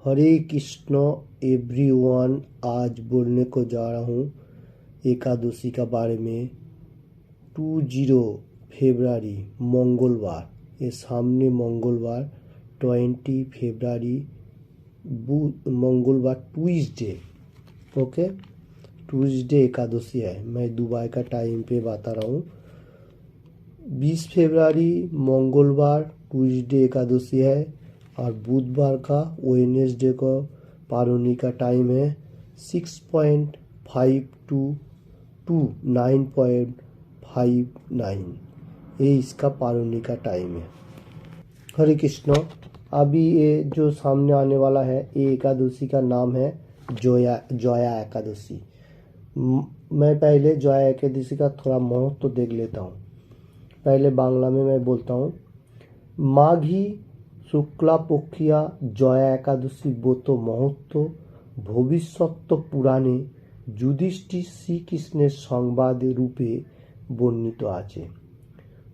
हरे Krishna everyone. आज बोलने को जा रहा हूँ एकादशी का बारे में। 20 फरवरी मंगलवार, ये सामने मंगलवार 20 फरवरी मंगलवार ट्यूसडे। ओके, ट्यूसडे एकादशी है। मैं दुबई का टाइम पे बता रहा हूँ। 20 फरवरी मंगलवार ट्यूसडे एकादशी है और बुधवार का वेडनेसडे को पारोनी का टाइम है 6.5 to 9.59। ये इसका पारोनी का टाइम है। हरे कृष्ण। अभी ये जो सामने आने वाला है ये एकादशी का नाम है जया एकादशी। मैं पहले जया एकादशी का थोड़ा महत्व तो देख लेता हूँ। पहले बांग्ला में मैं बोलता हूँ। माघी शुक्ला पक्षिया जया एकादशी ब्रत महत्व भविष्यत्व पुराणे যুধিষ্ঠির শ্রীকৃষ্ণের সংবাদ रूपे वर्णित आछे।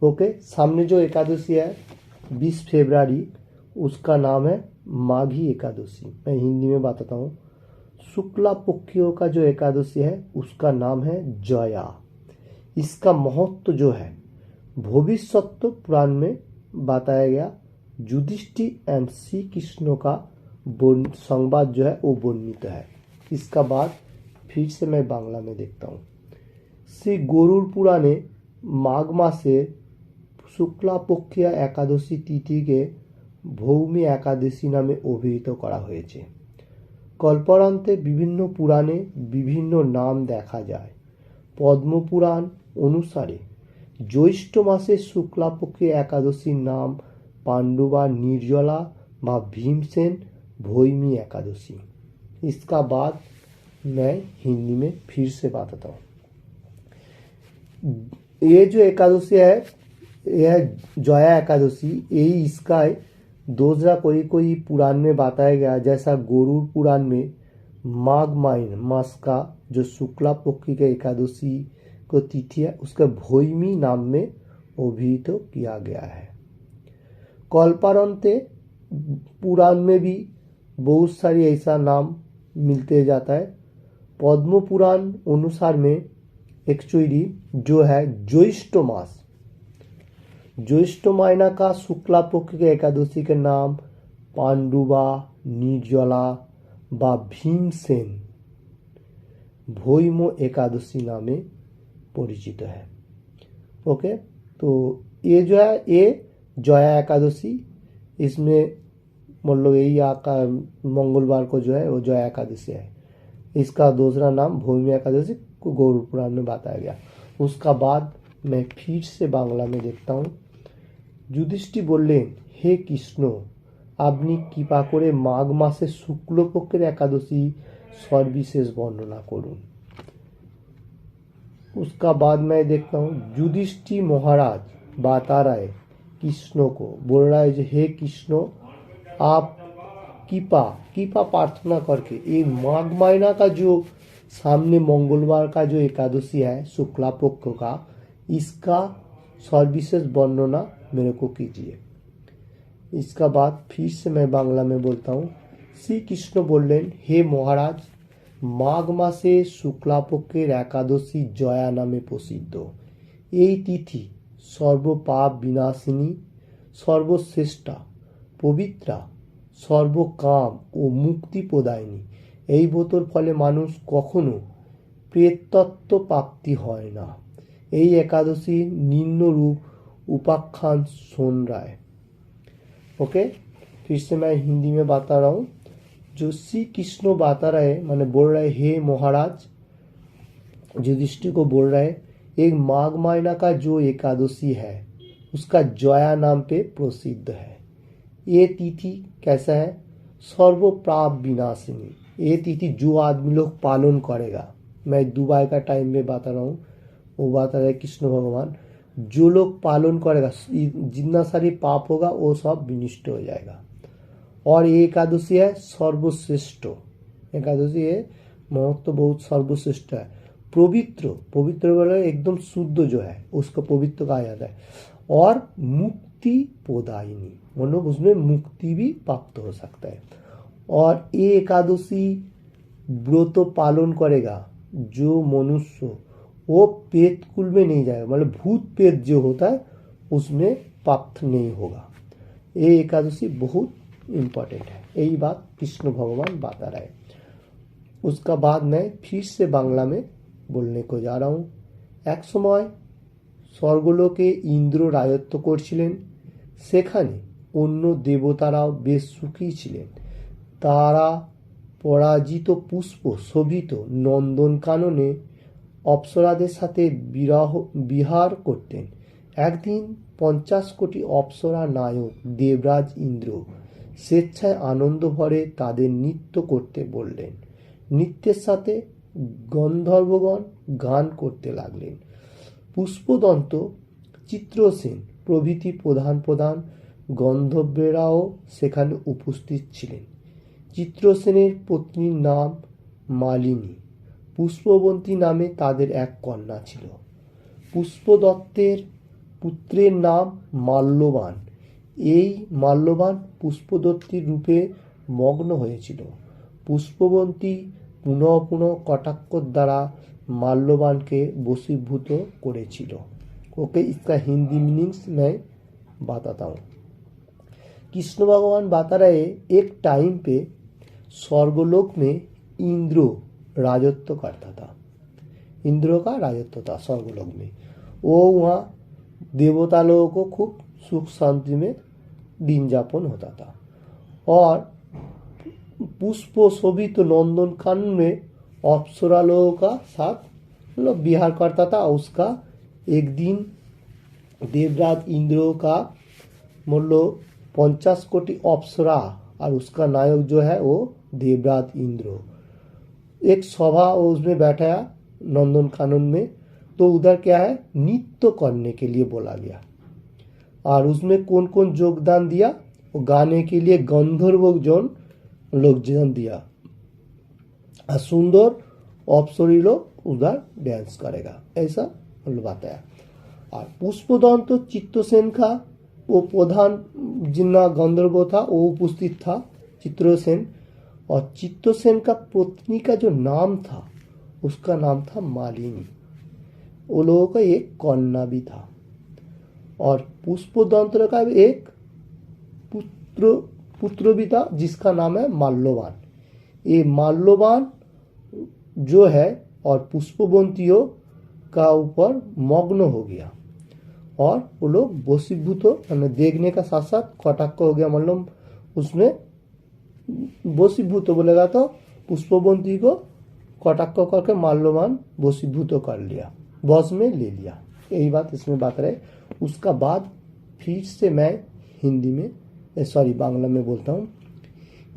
ओके, सामने जो एकादशी है 20 फरवरी, उसका नाम है माघी एकादशी। मैं हिंदी में बताता हूँ। शुक्ला पक्षियों का जो एकादशी है उसका नाम है जया। इसका महत्व जो है भविष्यत्व पुराण में बताया गया। युधिष्ठिर एंड श्री कृष्ण का संवाद जो है वो वर्णित है। इसका बाद फिर से मैं बांग्ला में देखता हूँ। श्री गरुड़ पुराणे माघ मासे शुक्ला पक्षिया एकादशी तिथि के भौमी एकादशी नामे अभिहित करा हয়েছে। कल्पान्ते विभिन्न पुराणे विभिन्न नाम देखा जाए। पद्म पुराण अनुसारे ज्येष्ठ मासे शुक्ला पक्षी एकादशी नाम पांडुवा निर्जला व भीमसेन भौमी एकादशी। इसका बाद मैं हिंदी में फिर से बताता हूँ। ये जो एकादशी है यह जया एकादशी, यही इसका दूसरा कोई पुराण में बताया गया। जैसा गरुड़ पुराण में माघ मास का जो शुक्ला पक्षी के एकादशी को तिथि है उसका भौमी नाम में अभिहित किया गया है। कल्पान्ते पुराण में भी बहुत सारी ऐसा नाम मिलते जाता है। पद्म पुराण अनुसार में एक्चुअली जो है ज्येष्ठ मास, ज्येष्ठ महीना का शुक्ला पक्ष के एकादशी के नाम पांडुवा निर्जला व भीमसेन भौम एकादशी नामे परिचित है। ओके, तो ये जो है ये जया एकादशी, इसमें मतलब यही आका मंगलवार को जो है वो जया एकादशी है। इसका दूसरा नाम भौमी एकादशी को गरुड़ पुराण में बताया गया। उसका बाद मैं फिर से बांग्ला में देखता हूँ। युधिष्ठिर बोलें, हे कृष्ण आपनी कृपा करे माघ मासे शुक्ल पक्षेर एकादशी सविशेष वर्णना करुन। उसका बाद मैं देखता हूँ युधिष्ठिर महाराज बता रहे कृष्ण को, बोल रहा है हे कृष्ण आप कृपा प्रार्थना करके ये माघ महीना का जो सामने मंगलवार का जो एकादशी है शुक्ला पक्ष का, इसका सविशेष वर्णना मेरे को कीजिए। इसका बाद फिर से मैं बांग्ला में बोलता हूँ। श्री कृष्ण बोलें, हे महाराज माघ मासे शुक्ला पक्षेर एकादशी जया नामे प्रसिद्ध। এই तिथि सर्वपाप विनाशिनी सर्वश्रेष्ठा पवित्रा सर्वकाम ও মুক্তি প্রদায়িনী। এই ব্রতর ফলে মানুষ কখনো প্রেতত্ব প্রাপ্তি হয় না। এই একাদশী নিম্নরূপ उपाख्यान सुन रहा है। ओके, फिर से मैं हिंदी में बता रहा हूँ। जो श्री कृष्ण बता रहे माने बोल रहे हे महाराज, युधिष्ठिर को बोल रहे एक माघ महीना का जो एकादशी है उसका जया नाम पे प्रसिद्ध है। ये तिथि कैसा है? सर्व पाप विनाशिनी। ये तिथि जो आदमी लोग पालन करेगा, मैं दुबई का टाइम में बता रहा हूँ, वो बता रहे कृष्ण भगवान, जो लोग पालन करेगा जितना सारी पाप होगा वो सब विनिष्ट हो जाएगा। और ये एकादशी है सर्वश्रेष्ठ एकादशी है, महत्व बहुत सर्वश्रेष्ठ है। पवित्र, पवित्र बोले एकदम शुद्ध जो है उसको पवित्र कहा जाता है। और मुक्ति प्रदायिनी, मतलब उसमें मुक्ति भी प्राप्त हो सकता है। और ये एकादशी व्रत पालन करेगा जो मनुष्य, वो पेट कुल में नहीं जाएगा, मतलब भूत पेट जो होता है उसमें प्राप्त नहीं होगा। ये एकादशी बहुत इम्पोर्टेंट है, यही बात कृष्ण भगवान बता रहे। उसका बाद मैं फिर से बांग्ला में बोलने को जा रहा हूँ। एक समय স্বর্গলোকে ইন্দ্র রাজত্ব করছিলেন। সেখানে অন্য দেবতারাও বেশ সুখী ছিলেন। তারা পরাজিত পুষ্প শোভিত নন্দনকাননে অপ্সরাদের সাথে বিহার করতেন। একদিন 50 কোটি অপ্সরা নায়ক দেবরাজ ইন্দ্র স্বেচ্ছায় আনন্দ ভরে তাদের নৃত্য করতে বললেন। নৃত্যের সাথে গন্ধর্বগণ গান করতে লাগলেন। পুষ্পদন্ত, চিত্রসেন প্রভৃতি প্রধান প্রধান গন্ধর্বেরাও সেখানে উপস্থিত ছিলেন। চিত্রসেনের পত্নীর নাম মালিনী, পুষ্পবন্তী নামে তাদের এক কন্যা ছিল। পুষ্পদত্তের পুত্রের নাম মাল্যবান। এই মাল্যবান পুষ্পদত্তীর রূপে মগ্ন হয়েছিল। পুষ্পবন্তী পুনঃ পুনঃ কটাক্ষর দ্বারা माल्यवान के वशीभूत करेছিল। ओके, इसका हिंदी मीनिंग्स मैं बताता हूँ। कृष्ण भगवान बता रहे एक टाइम पे स्वर्गलोक में इंद्र राजत्व करता था। इंद्र का राजत्व था स्वर्गलोक में। वो वहाँ देवता लोगों को खूब सुख शांति में दिन यापन होता था। और पुष्प शोभित नंदन कानन में अप्सरा लोगों का साथ मतलब विहार करता था। उसका एक दिन देवराज इंद्र का मतलब 50 कोटी अप्सरा और उसका नायक जो है वो देवराज इंद्र एक सभा उसमें बैठाया नंदन कानन में। तो उधर क्या है, नृत्य करने के लिए बोला गया। और उसमें कौन कौन योगदान दिया, वो गाने के लिए गंधर्व जन लोग दिया और सुंदर अप्सरी लोग उधर डांस करेगा, ऐसा मतलब बताया। और पुष्पदंत चित्तसेन का वो प्रधान जिन्ना गंधर्व था वो उपस्थित था, चित्रसेन। और चित्तसेन का पत्नी का जो नाम था उसका नाम था मालिनी। वो लोगों का एक कन्या भी था। और पुष्पदंत का एक पुत्र भी था जिसका नाम है माल्यवान। ये माल्यवान जो है और पुष्पवंतियों का ऊपर मग्न हो गया और वो लोग वशीभूत मैंने देखने का साथ साथ कटाक्ष हो गया, मतलब उसमें वशीभूत बोलेगा तो पुष्पवंती को कटाक्ष करके माल्यवान वशीभूत कर लिया, बस में ले लिया। यही बात इसमें बात रहे। उसका बाद फिर से मैं हिंदी में बांग्ला में बोलता हूँ।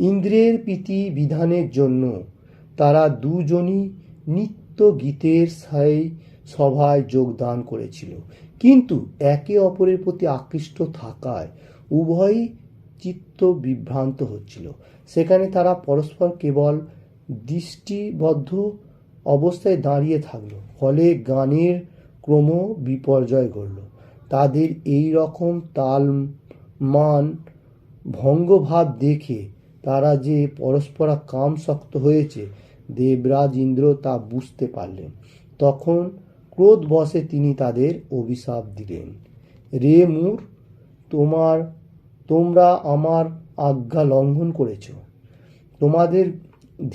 इंद्रेर প্রীতি বিধানের জন্য তারা দুজনই নিত্য গীতের সভায় যোগদান করেছিল, কিন্তু একে অপরের প্রতি আকৃষ্ট থাকায় উভয়ই চিত্ত বিভ্রান্ত হচ্ছিল। সেখানে তারা পরস্পর কেবল দৃষ্টিবদ্ধ অবস্থায় দাঁড়িয়ে থাকলো, ফলে গানের ক্রম বিপর্যয় ঘটল। তাদের এই রকম তাল মান ভঙ্গভাব দেখে তারা যে পরস্পরা কামশক্ত হয়েছে দেবরাজ ইন্দ্র তা বুঝতে পারলেন। তখন ক্রোধ বশে তিনি তাদের অভিশাপ দিলেন। রে মূর, তোমরা আমার আজ্ঞা লঙ্ঘন করেছ। তোমাদের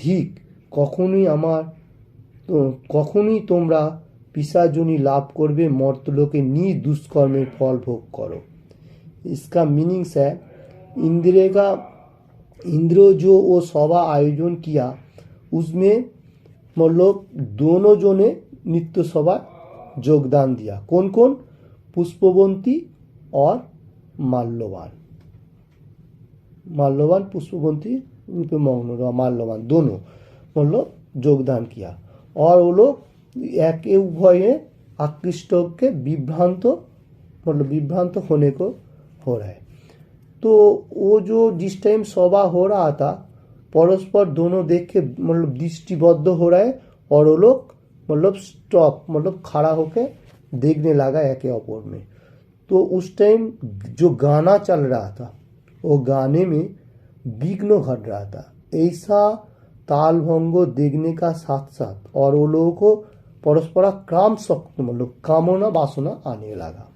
ধিক, কখনোই তোমরা পিশাচনী লাভ করবে, মর্তলোকে দুষ্কর্মের फल भोग करो। इसका मीनिंग्स है इंद्र जो वो सभा आयोजन किया उसमें मतलब दोनों जो ने नृत्य सभा योगदान दिया। कौन कौन? पुष्पवंती और माल्यवान पुष्पवंती रूपे मग्न रहा, माल्यवान दोनों मतलब योगदान किया। और वो लोग एक उभय आकृष्ट के विभ्रांत होने को हो रहा है। तो वो जो जिस टाइम सभा हो रहा था परस्पर दोनों देख के मतलब दृष्टिबद्ध हो रहा है और वो लोग मतलब स्टॉप मतलब खड़ा होके देखने लगा एके अपर में। तो उस टाइम जो गाना चल रहा था वो गाने में विघ्न घट रहा था, ऐसा ताल भंग देखने का साथ साथ और वो लोगों को परस्पर काम शक्ति मतलब कामना वासना आने लगा,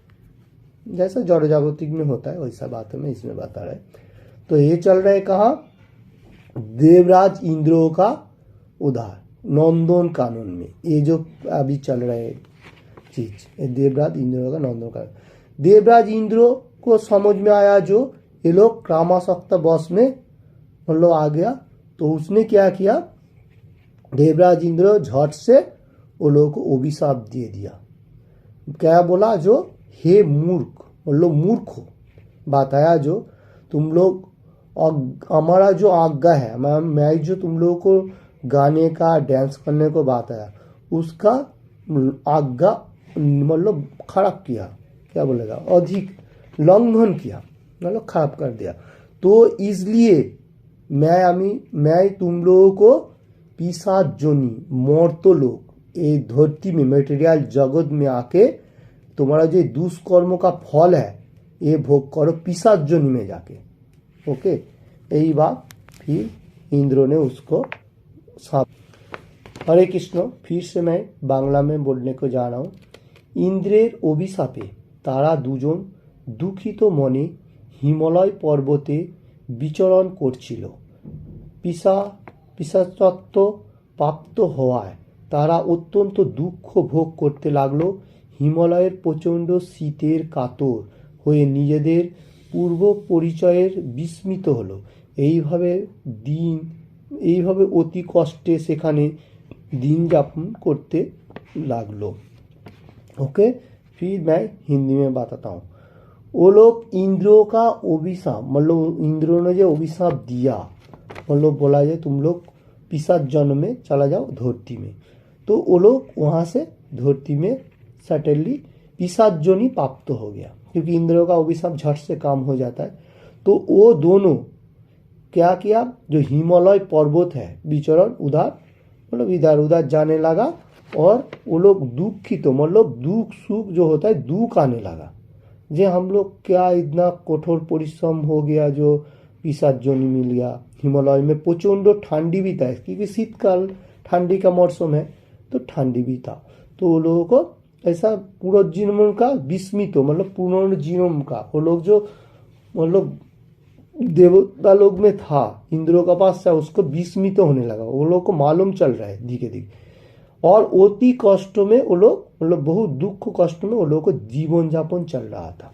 जैसा जड़ जागतिक में होता है वैसा बात में इसमें बता रहे। तो ये चल रहा है कहाँ, देवराज इंद्रों का उद्धार नंदन कानन में, ये जो अभी चल रहा है चीज, देवराज इंद्रों का नंदन कानन। देवराज इंद्रों को समझ में आया जो ये लोग कामासक्त बस में मतलब आ गया, तो उसने क्या किया, देवराज इंद्र झट से वो लोगों को अभिशाप दे दिया। क्या बोला, जो हे मूर्ख मतलब मूर्ख हो, बताया जो तुम लोग हमारा जो आज्ञा है, मैं जो तुम लोगों को गाने का डांस करने को बताया उसका आज्ञा मतलब खराब किया, क्या बोलेगा, अधिक लंघन किया मतलब खराब कर दिया। तो इसलिए मैं तुम लोगों को पिशाच जोनी मर्त लोग ये धरती में मटेरियल जगत में आके तुम्हारा जो दुष्कर्म का फल है ये भोग करो पिशाच जोनी में जाके। ओके, यही बात फिर इंद्र ने उसको साफ। हरे कृष्ण, फिर से मैं बांग्ला में बोलने को जा रहा हूँ। इंद्रेर अभिशापे तारा दुजन दुखित मने हिमालय पर्वते विचरण करछिल। पिशाचत्व प्राप्त हওয়ায় তারা অত্যন্ত দুঃখ ভোগ করতে লাগলো। হিমালয়ের প্রচণ্ড শীতের কাতর হয়ে নিজেদের পূর্ব পরিচয়ের বিস্মিত হলো। এইভাবে অতি কষ্টে সেখানে दिन যাপন করতে লাগলো। ओके, फिर मैं हिंदी में बताता हूँ। वो लोग इंद्रों का अभिशाप मतलब इंद्रों ने जो अभिशाप दिया मतलब बोला जाए तुम लोग पिशाच जन्म में चला जाओ धरती में, तो वो लोग वहाँ से धरती में सटनली पिशाच जोनी प्राप्त हो गया, क्योंकि इंद्रों का अभिशाप झट से काम हो जाता है। तो वो दोनों क्या किया, जो हिमालय पर्वत है विचरण उधर मतलब इधर उधर जाने लगा और वो लोग दुखित मतलब दुख सुख जो होता है दुख आने लगा। जे हम लोग क्या इतना कठोर परिश्रम हो गया जो पिशाच जोनी मिल गया। हिमालय में प्रचंड ठंडी भी था क्योंकि शीतकाल ठंडी का मौसम है तो ठंडी भी था। तो वो लोगों को ऐसा पूरा जीवन का विस्मित मतलब पुनर्जीवन का वो लोग जो मतलब देवता लोग में था इंद्रों का पास था उसको विस्मित होने लगा। वो लोग को मालूम चल रहा है धीरे धीरे और अति कष्ट में वो लोग मतलब बहुत दुख कष्ट में वो लोगों को जीवन यापन चल रहा था।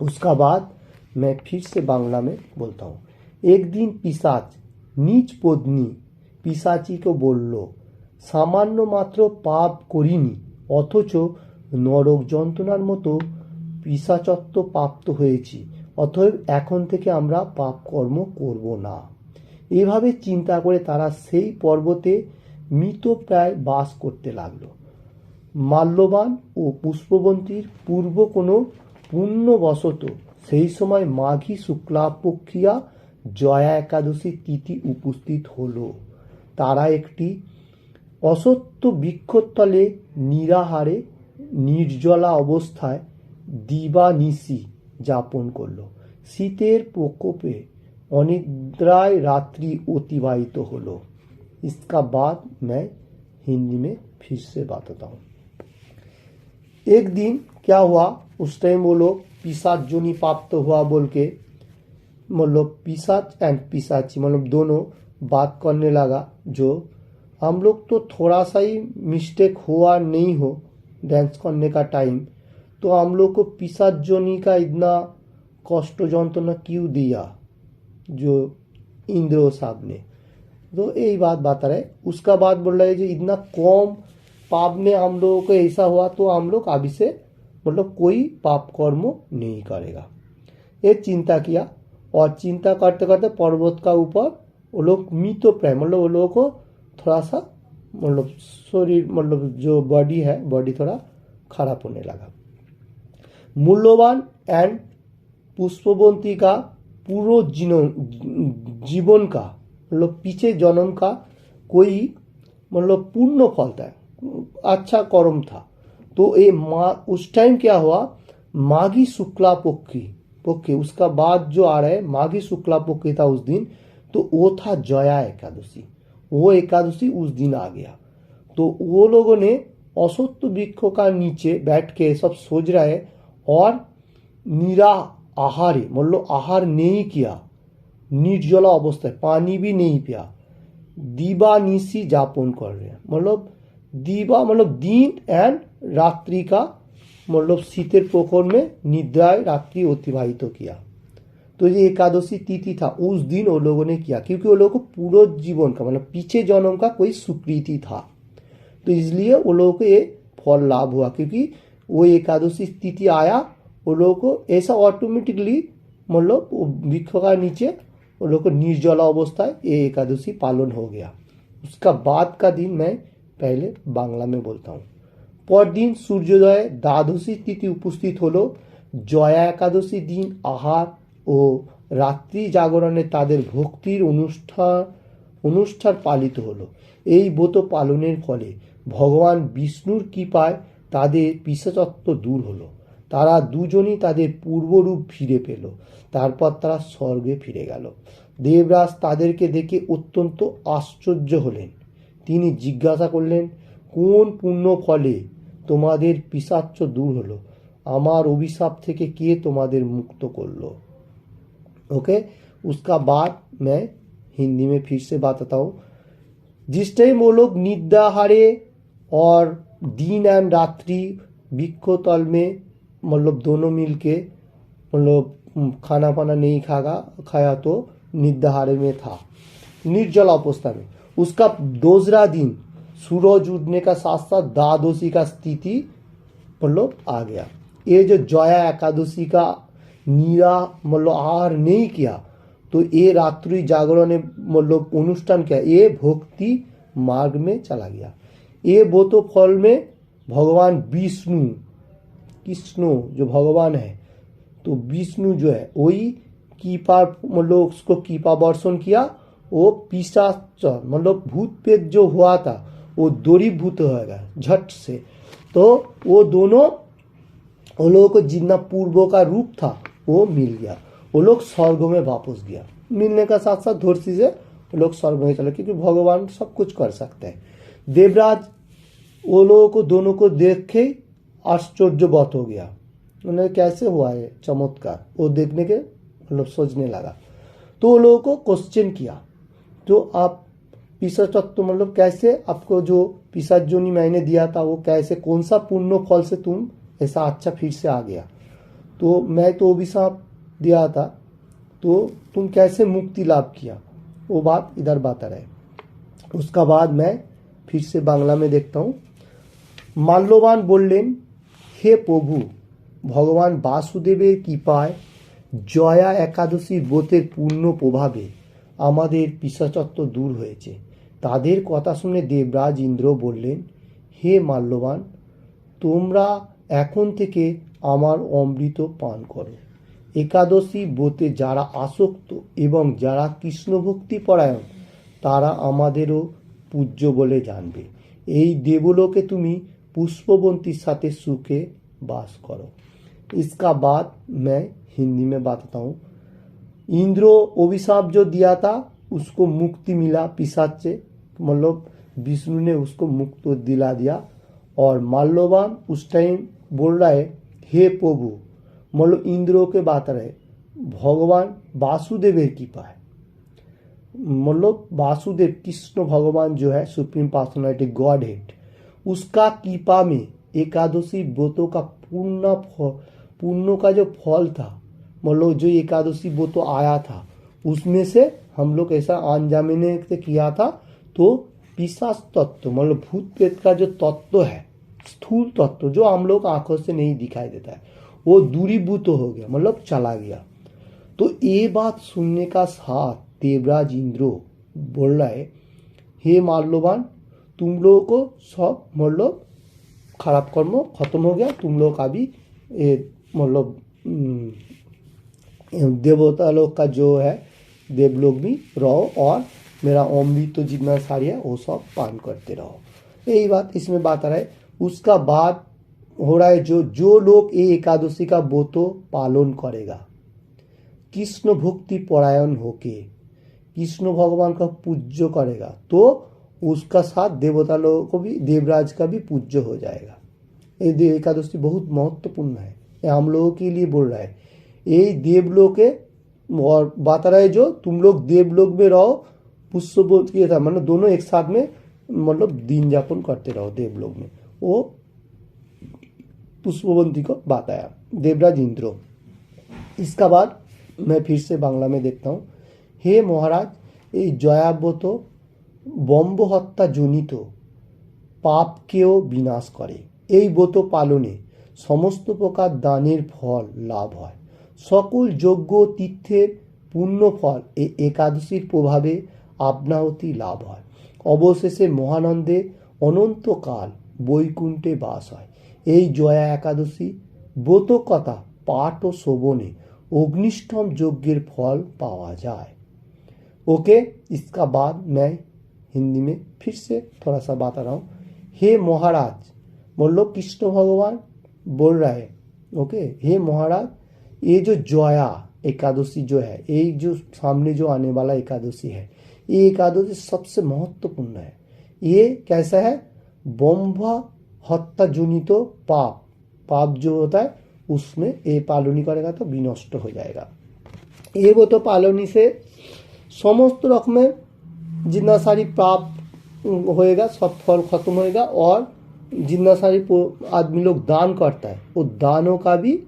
उसका बाद मैं फिर से बांग्ला में बोलता हूँ। एक दिन पिशाच नीच पत्नी पिशाची को बोललो, सामान्य मात्र पाप करिनी অথচ নরক যন্ত্রণার মতো পিশাচত্ব প্রাপ্ত হয়েছি, অতএব এখন থেকে আমরা পাপ কর্ম করব না। এভাবে চিন্তা করে তারা সেই পর্বতে মৃতপ্রায় বাস করতে লাগলো। মাল্যবান ও পুষ্পবন্তীর পূর্ব কোনো পুণ্যবশত সেই সময় মাঘী শুক্লাপক্ষিয়া জয়া একাদশী তিথি উপস্থিত হলো। তারা একটি অসত্য বৃক্ষতলে নিরাহারে নির্জলা অবস্থায় দিবানিশি যাপন করলো। শীতের প্রकोपे अनिद्राय रात्रि अतिबाहित हलो। इसका बाद मैं हिंदी में फिर से बताता हूँ। एक दिन क्या हुआ, उस टाइम वो लोग पिशाच जोनी प्राप्त हुआ बोल के मतलब पिशाच एंड पिशाची मतलब दोनों बात करने लगा। जो हम लोग तो थोड़ा सा ही मिस्टेक हुआ नहीं हो डांस करने का टाइम, तो हम लोग को पिशाच जोनी का इतना कष्ट जंत्रणा क्यों दिया जो इंद्र साहब ने। तो यही बात बता रहे। उसका बाद बोल रहा है जो इतना कम पाप में हम लोगों को ऐसा हुआ तो हम लोग अभी से मतलब कोई पाप कर्म नहीं करेगा। ये चिंता किया और चिंता करते करते पर्वत का ऊपर वो लोग मृत प्राय मतलब वो लोगों को थोड़ा सा मतलब शरीर मतलब जो बॉडी है बॉडी थोड़ा खराब होने लगा। मूल्यवान एंड पुष्पवंती का पूर्व जीवन का मतलब पीछे जन्म का कोई मतलब पूर्ण फल था, अच्छा कर्म था। तो ये उस टाइम क्या हुआ, माघी शुक्ला पक्षी उसका बाद जो आ रहा है माघी शुक्ला पक्षी था उस दिन, तो वो था जया एकादशी। वो एकादशी उस दिन आ गया। तो वो लोगों ने अश्वत्थ वृक्ष का नीचे बैठ के सब सोच रहे और निरा आहारे मतलब आहार नहीं किया, निर्जला अवस्थाয় पानी भी नहीं पिया, दिवानिशी जापन कर रहे हैं। मतलब दिवा मतलब दिन एंड रात्रि का मतलब शीतेर प्रखर में निद्राय रात्रि अतिबाहित किया। तो ये एकादशी तिथि था, उस दिन वो लोगों ने किया क्योंकि वो लोगों को पूरे जीवन का मतलब पीछे जन्म का कोई सुकृति था, तो इसलिए वो लोगों को ये फल लाभ हुआ क्योंकि वो एकादशी तिथि आया। वो लोगों को ऐसा ऑटोमेटिकली मतलब वृक्ष का नीचे वो लोग को निर्जला अवस्थाয় ये एकादशी पालन हो गया। उसका बाद का दिन मैं पहले बांग्ला में बोलता हूँ। পরদিন সূর্যোদয়ে দ্বাদশী তিথি উপস্থিত হলো। জয়া একাদশী দিন আহার ও রাত্রি জাগরণে তাদের ভক্তির অনুষ্ঠান পালিত হলো। এই ব্রত পালনের ফলে ভগবান বিষ্ণুর কৃপায় তাদের পিশাচত্ব দূর হলো। তারা দুজনই তাদের পূর্বরূপ ফিরে পেল। তারপর তারা স্বর্গে ফিরে গেল। দেবরাজ তাদেরকে দেখে অত্যন্ত আশ্চর্য হলেন। তিনি জিজ্ঞাসা করলেন, কোন পুণ্য ফলে তোমাদের পিশাচ दूर হলো? আমার অভিशाप থেকে কে তোমাদের मुक्त করলো? ओके, उसका बाद मैं हिंदी में फिर से बताता हूँ। जिस टाइम वो लोग निद्राहारे और दिन एंड रात्रि वृक्ष तल में मतलब दोनों मिल के मतलब खाना पाना नहीं खाया तो निद्राहारे में था, निर्जल अवस्था में। उसका दूसरा दिन सूरज उठने का साथ साथ द्वादशी का स्थिति मतलब आ गया। ये जो जया एकादशी का नीरा मतलब आहार नहीं किया तो ये रात्रि जागरण मतलब अनुष्ठान किया, ये भक्ति मार्ग में चला गया। ये वो तो फल में भगवान विष्णु कृष्ण जो भगवान है तो विष्णु जो है वही कीपा मतलब उसको कीपा वर्षण किया। वो पिशाच मतलब भूत प्रेत जो हुआ था वो दूरीभूत हो गया झट से। तो वो दोनों वो लोगों को जितना पूर्व का रूप था वो मिल गया। वो लोग स्वर्ग में वापस गया। मिलने का साथ साथ धरती से वो लोग स्वर्ग में चले क्योंकि भगवान सब कुछ कर सकते हैं। देवराज वो लोगों को दोनों को देख के आश्चर्यवत हो गया। उन्हें कैसे हुआ है चमत्कार वो देखने के मतलब सोचने लगा। तो वो लोगों को क्वेश्चन किया, तो आप पिशाचत्व मतलब कैसे आपको जो पिशाच जोनी मैंने दिया था वो कैसे कौन सा पुण्य फल से तुम ऐसा अच्छा फिर से आ गया? तो मैं तो अभिशाप दिया था तो तुम कैसे मुक्ति लाभ किया? वो बात इधर बता रहे। उसका बाद मैं फिर से बांग्ला में देखता हूँ। माल्यवान बोलें, हे प्रभु भगवान वासुदेवेर कृपाয় জয়া একাদশীর ব্রতের পূর্ণ প্রভাবে আমাদের পিশাচত্ব দূর হয়েছে। তাদের কথা শুনে দেবরাজ ইন্দ্র বললেন, হে মাল্যবান তোমরা এখন থেকে আমার অমৃত পান করো। একাদশী ব্রতে যারা আসক্ত এবং যারা কৃষ্ণ ভক্তি পরায়ণ তারা আমাদেরও পূজ্য বলে জানবে। এই দেবলোকে তুমি पुष्पवंतीर साथे सुखे बास करो। इसका बाद मैं हिंदी में बताता हूँ। इंद्र अभिशाप जो दिया था उसको मुक्ति मिला पिशाच से, मतलब विष्णु ने उसको मुक्त दिला दिया। और माल्यवान उस टाइम बोल रहा है, हे प्रभु मतलब इंद्र के बात रहे भगवान वासुदेवेर कृपा है, मतलब वासुदेव कृष्ण भगवान जो है सुप्रीम पर्सनालिटी गॉड हेड उसका कृपा में एकादशी व्रतों का पुण्य का जो फल था मतलब जो एकादशी व्रत आया था उसमें से हम लोग ऐसा अनजाने से किया था तो पिशाच तत्व मतलब भूत प्रेत का जो तत्व है स्थूल तत्व जो हम लोग आंखों से नहीं दिखाई देता है वो दूरीभूत हो गया मतलब चला गया। तो ये बात सुनने का साथ देवराज इंद्र बोल रहा है, हे माल्यवान तुम लोगों को सब मतलब खराब कर्म खत्म हो गया, तुम लोग का भी मतलब देवता लोग का जो है देवलोक भी रहो और मेरा अमृत तो जितना सारी है वो सब पान करते रहो। यही बात इसमें बात आ रहा है। उसका बाद हो रहा है जो लोग ये एकादशी का व्रत पालन करेगा कृष्ण भक्ति परायण होके कृष्ण भगवान का पूज्य करेगा तो उसका साथ देवता लोगों को भी, देवराज का भी पूज्य हो जाएगा। ये एकादशी बहुत महत्वपूर्ण है, ये हम लोगों के लिए बोल रहा है। ये देवलोक है और बता रहा है जो तुम लोग देवलोक में रहो, पुष्प ये था मतलब दोनों एक साथ में मतलब दिन यापन करते रहो देवलोक में, वो पुष्पवंती को बताया देवराज इंद्र। इसका बाद मैं फिर से बांग्ला में देखता हूँ। हे महाराज, এই জয়াব্রত বম্ব হত্যা জনিত পাপকেও বিনাশ করে। এই ব্রত পালনে সমস্ত প্রকার দানের ফল লাভ হয়। সকল যজ্ঞ তীর্থের পুণ্য ফল এই একাদশীর প্রভাবে আপনাহতি লাভ হয়। অবশেষে মহানন্দে অনন্তকাল বৈকুণ্ঠে বাস হয়। এই জয়া একাদশী ব্রত কথা পাঠ ও শ্রবণে অগ্निष्ठम यज्ञের फल पावा जाए। ओके, इसका बाद मैं हिंदी में फिर से थोड़ा सा बता रहा हूँ। हे महाराज, बोलो कृष्ण भगवान बोल रहा है। ओके, हे महाराज, ये जो जया एकादशी जो है, ये जो सामने जो आने वाला एकादशी है, ये एकादशी सबसे महत्वपूर्ण है। ये कैसा है? बम्भ हत्या जनित पाप, पाप जो होता है उसमें ये पालनी करेगा तो विनष्ट हो जाएगा। ये वो तो पालनी से समस्त रकमेर जितना सारी पाप होएगा सब फल खत्म होएगा, और जितना सारी आदमी लोग दान करता है वो दानों का भी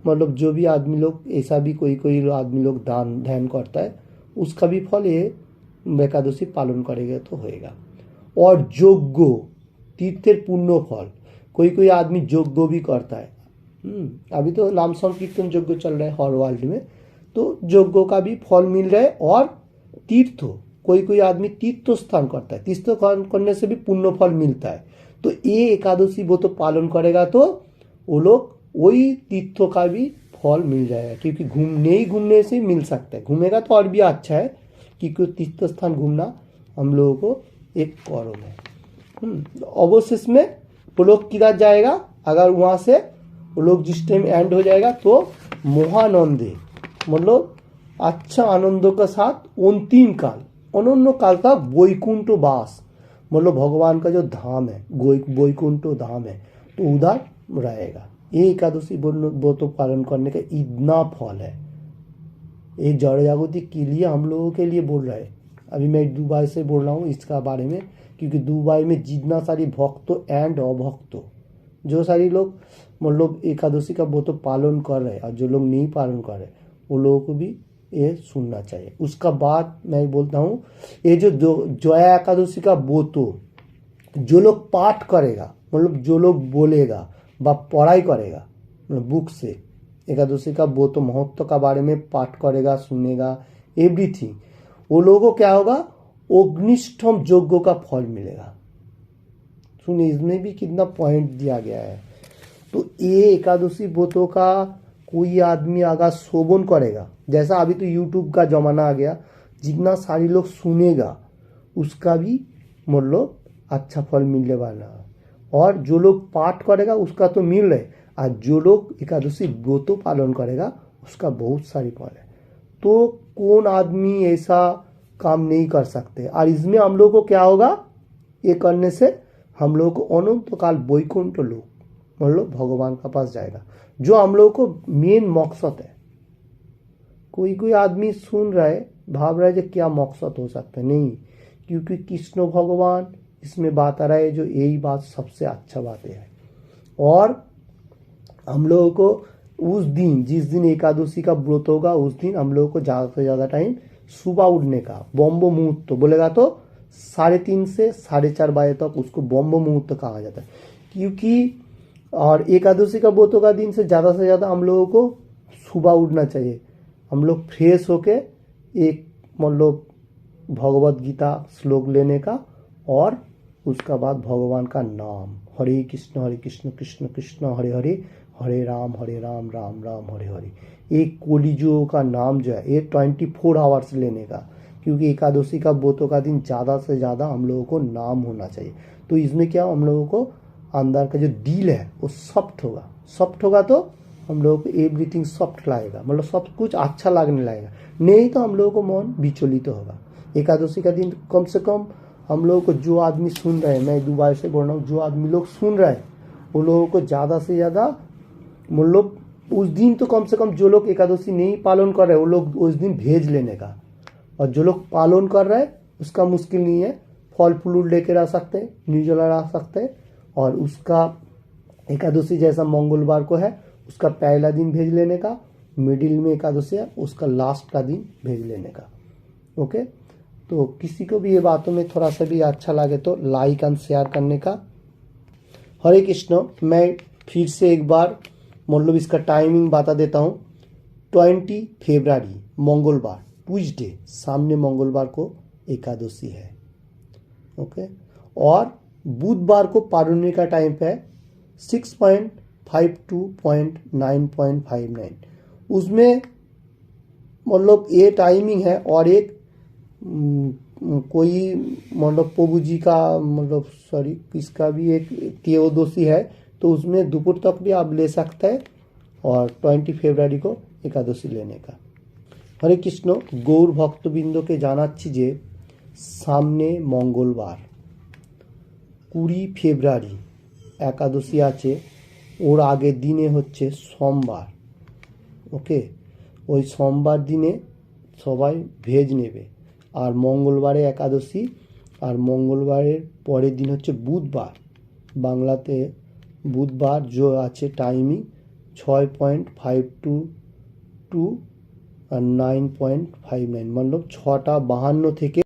मतलब जो भी आदमी लोग ऐसा भी कोई आदमी लोग दान ध्यान करता है उसका भी फल ये एकादशी पालन करेगा तो होएगा। और यज्ञ तीर्थेर पुण्य फल, कोई आदमी यज्ञ भी करता है। अभी तो नाम संकीर्तन यज्ञ चल रहा है हर वर्ल्ड में, तो यज्ञ का भी फल मिल रहा है। और तीर्थ, कोई आदमी तीर्थ स्थान करता है, तीर्थ करने से भी पुण्य फल मिलता है। तो ये एकादशी वो तो पालन करेगा तो वो लोग वही तीर्थ का भी फल मिल जाएगा, क्योंकि घूमने से मिल सकता है। घूमेगा तो और भी अच्छा है, क्योंकि तीर्थ स्थान घूमना हम लोगों को एक कर्म है। अवशेष में वो लोग किधर जाएगा? अगर वहाँ से वो लोग जिस टाइम एंड हो जाएगा तो महानंदे मतलब अच्छा आनंदों के साथ अंतिम काल, अनन्य काल का वैकुंठ वास, मतलब भगवान का जो धाम है वैकुंठ धाम है, तो उधर रहेगा। ये एकादशी वो तो पालन करने का इतना फल है। ये जड़ जागृति के लिए हम लोगों के लिए बोल रहा है। अभी मैं दुबई से बोल रहा हूँ इसका बारे में, क्योंकि दुबई में जितना सारी भक्त एंड अभक्त जो सारी लोग मतलब एकादशी का वो तो पालन कर रहे हैं, और जो लोग नहीं पालन कर रहे वो लोगों को भी ये सुनना चाहिए। उसका बाद मैं बोलता हूँ, ये जो जया एकादशी का वो तो जो लोग पाठ करेगा, मतलब जो लोग बोलेगा व पढ़ाई करेगा मतलब बुक से, एकादशी का वो तो महत्व का बारे में पाठ करेगा, सुनेगा, एवरीथिंग, वो लोगों को क्या होगा? अग्निष्ठम यज्ञ का फल मिलेगा। सुनिए, इसमें भी कितना पॉइंट दिया गया है। तो ये एकादशी व्रतों का कोई आदमी अगर शोभन करेगा, जैसा अभी तो यूट्यूब का जमाना आ गया, जितना सारी लोग सुनेगा उसका भी मतलब अच्छा फल मिलने वाला है। और जो लोग पाठ करेगा उसका तो मिल रहे, और जो लोग एकादशी व्रत पालन करेगा उसका बहुत सारी फल है। तो कौन आदमी ऐसा काम नहीं कर सकते? और इसमें हम लोग को क्या होगा? ये करने से हम लोग को अनंत काल वैकुंठ लोक मतलब भगवान का पास जाएगा, जो हम लोग को मेन मकसद है। कोई आदमी सुन रहा है, भाव रहा है जो क्या मकसद हो सकता है, नहीं, क्योंकि कृष्ण भगवान इसमें बात आ रहा है जो यही बात सबसे अच्छा बात है। और हम लोगों को उस दिन, जिस दिन एकादशी का व्रत होगा, उस दिन हम लोगों को ज़्यादा से ज़्यादा टाइम सुबह उठने का, ब्रह्म मुहूर्त तो बोलेगा तो 3:30 से 4:30 बजे तक उसको ब्रह्म मुहूर्त कहा जाता है। क्योंकि और एकादशी का व्रत का दिन से ज़्यादा हम लोगों को सुबह उठना चाहिए। हम लोग फ्रेश होके एक मतलब भगवत गीता श्लोक लेने का, और उसका बाद भगवान का नाम हरे कृष्ण कृष्ण कृष्ण हरे हरे, हरे राम राम राम हरे हरे, एक कोलिजो का नाम जो है ये 24 आवर्स लेने का। क्योंकि एकादशी का व्रतों का दिन ज़्यादा से ज़्यादा हम लोगों को नाम होना चाहिए। तो इसमें क्या हम लोगों को अंदर का जो दिल है वो सॉफ्ट होगा तो हम लोगों को एवरीथिंग सॉफ्ट लगेगा, मतलब सब कुछ अच्छा लगने लगेगा। नहीं तो हम लोगों को मन विचलित होगा। एकादशी का दिन कम से कम हम लोगों को, जो आदमी सुन रहे हैं, मैं दोबारा से बोल रहा हूँ, जो आदमी लोग सुन रहे हैं उन लोगों को ज़्यादा से ज़्यादा, मतलब उस दिन तो कम से कम जो लोग एकादशी नहीं पालन कर रहे हैं वो लोग उस दिन भेज लेने का, और जो लोग पालन कर रहे हैं उसका मुश्किल नहीं है, फल फूल लेकर आ सकते हैं, निर्जला रह सकते हैं, और उसका एकादशी जैसा मंगलवार को है उसका पहला दिन भेज लेने का, मिडिल में एकादशी है उसका लास्ट का दिन भेज लेने का। ओके, तो किसी को भी ये बातों में थोड़ा सा भी अच्छा लगे तो लाइक एंड शेयर करने का। हरे कृष्ण। मैं फिर से एक बार मतलब इसका टाइमिंग बता देता हूँ। 20 फरवरी मंगलवार, ट्यूसडे, सामने मंगलवार को एकादशी है। ओके, और बुधवार को पारुणी का टाइम पे है 6.52.9.59। उसमें मतलब ये टाइमिंग है, और एक कोई मतलब प्रभु जी का, मतलब सॉरी किसका भी एक त्योदशी है, तो उसमें दोपहर तक भी आप ले सकते हैं, और 20 फरवरी को एकादशी लेने का। हरे कृष्ण। गौर भक्तबिंदके জানাচ্ছি যে সামনে মঙ্গলবার 20 ফেব্রুয়ারি একাদশী আছে, ওর আগের দিনে হচ্ছে সোমবার। ওকে, ওই সোমবার দিনে সবাই ভেজ নেবে, আর মঙ্গলবারে একাদশী, আর মঙ্গলবারের পরের দিন হচ্ছে বুধবার, বাংলাতে বুধবার जो আছে টাইমিং 6.52 আর 9.59, मतलब 6টা 52 থেকে